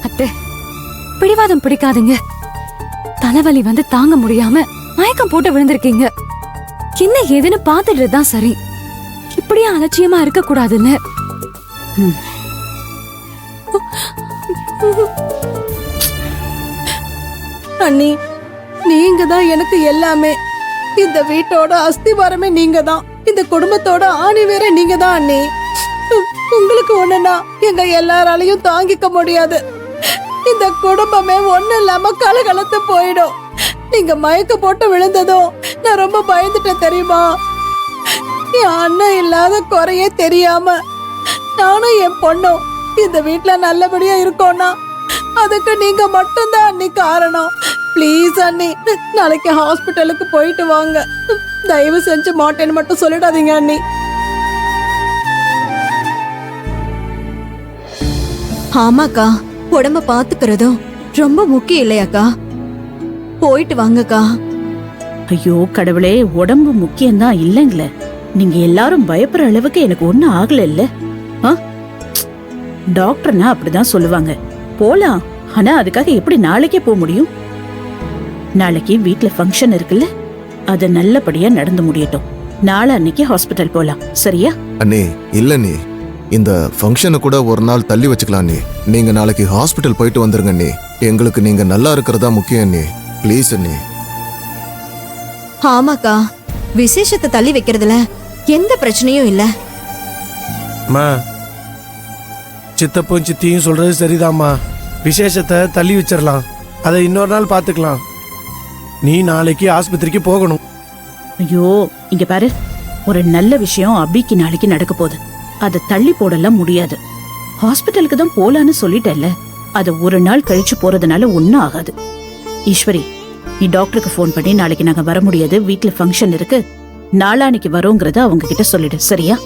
அத்தை, பிடிவாதம் பிடிக்காதீங்க. தலைவலி வந்து தாங்க முடியாம மயக்கம் போட்டு விழுந்திருக்கீங்க. என்ன ஏதுன்னு பாத்துட்டுதான் சரி. இப்படியே அலட்சியமா இருக்க கூடாதுன்னு. அண்ணி, நீங்க தான் எனக்கு எல்லாமே. இந்த வீட்டோட அஸ்திவாரமே நீங்க தான். இந்த குடும்பத்தோட ஆணி வேற நீங்க தான் அண்ணி. உங்களுக்கு ஒண்ணுனா எங்க எல்லாராலையும் தாங்கிக்க முடியாது. இந்த குடும்பமே ஒண்ணு இல்லாம கலகலத்து போயிடும். நீங்க மயக்க போட்டு விழுந்ததும் நான் ரொம்ப பயந்துட்டேன் தெரியுமா? என் அண்ணன் இல்லாத குறையே தெரியாம நானும் என் பொண்ணும் இந்த வீட்டுல நல்லபடியா இருக்கோம்னா அதுக்கு நீங்க மட்டும்தான் அண்ணி காரணம். ப்ளீஸ் அண்ணி, நாளைக்கு ஹாஸ்பிட்டலுக்கு போயிட்டு வாங்க. தயவு செஞ்சு மாட்டேன்னு மட்டும் சொல்லிடாதீங்க அண்ணி. ஆமாக்கா, உடம்ப பாத்துக்கிறதும் ரொம்ப முக்கியம் இல்லையாக்கா? போயிட்டு வாங்கக்கா. ஐயோ கடவுளே, உடம்பு முக்கியம்தான் இல்லைங்களே. நீங்க எல்லாரும் பயப்படுற அளவுக்கு எனக்கு ஒண்ணும் ஆகல இல்ல. டாக்டர்னா அப்படிதான் சொல்லுவாங்க. போலாம், ஆனா அதுக்காக எப்படி நாளைக்கே போக முடியும்? நாளைக்கு வீட்ல ஃபங்க்ஷன் இருக்குல்ல, அது நல்லபடியா நடந்து முடியட்டும். நாளை அன்னைக்கு ஹாஸ்பிட்டல் போலாம், சரியா? அண்ணே இல்ல நீ, இந்த ஃபங்க்ஷனை கூட ஒரு நாள் தள்ளி வச்சுக்கலாம் நீ. நீங்க நாளைக்கு ஹாஸ்பிட்டல் போயிட்டு வந்துருங்க நீ. எங்களுக்கு நீங்க நல்லா இருக்கிறதா முக்கியம் நீ. ப்ளீஸ் அண்ணே. ஆமாக்கா, விசேஷத்தை தள்ளி வைக்கிறதுல எந்த பிரச்சனையும் இல்ல. சித்தப்பும் சித்தியும் சொல்றது சரிதாம்மா. விசேஷத்தை தள்ளி வச்சிடலாம், அதை இன்னொரு நாள் பாத்துக்கலாம். நீ நாளைக்கு ஆஸ்பத்திரிக்கு போகணும். ஐயோ இங்க பாரு, ஒரு நல்ல விஷயம் அபிக்கு நாளைக்கு நடக்க போகுது. அதை தள்ளி போடலாம் முடியாது. ஹாஸ்பிட்டலுக்கு தான் போலான்னு சொல்லிட்டேல்ல, அது ஒரு நாள் கழிச்சு போறதுனால ஒன்னும் ஆகாது. ஈஸ்வரி, நீ டாக்டருக்கு ஃபோன் பண்ணி நாளைக்கு நாங்க வர முடியாது, வீட்டுல ஃபங்க்ஷன் இருக்கு, நாளான்னைக்கு வரோங்கிறத அவங்க கிட்ட சொல்லிடு, சரியா?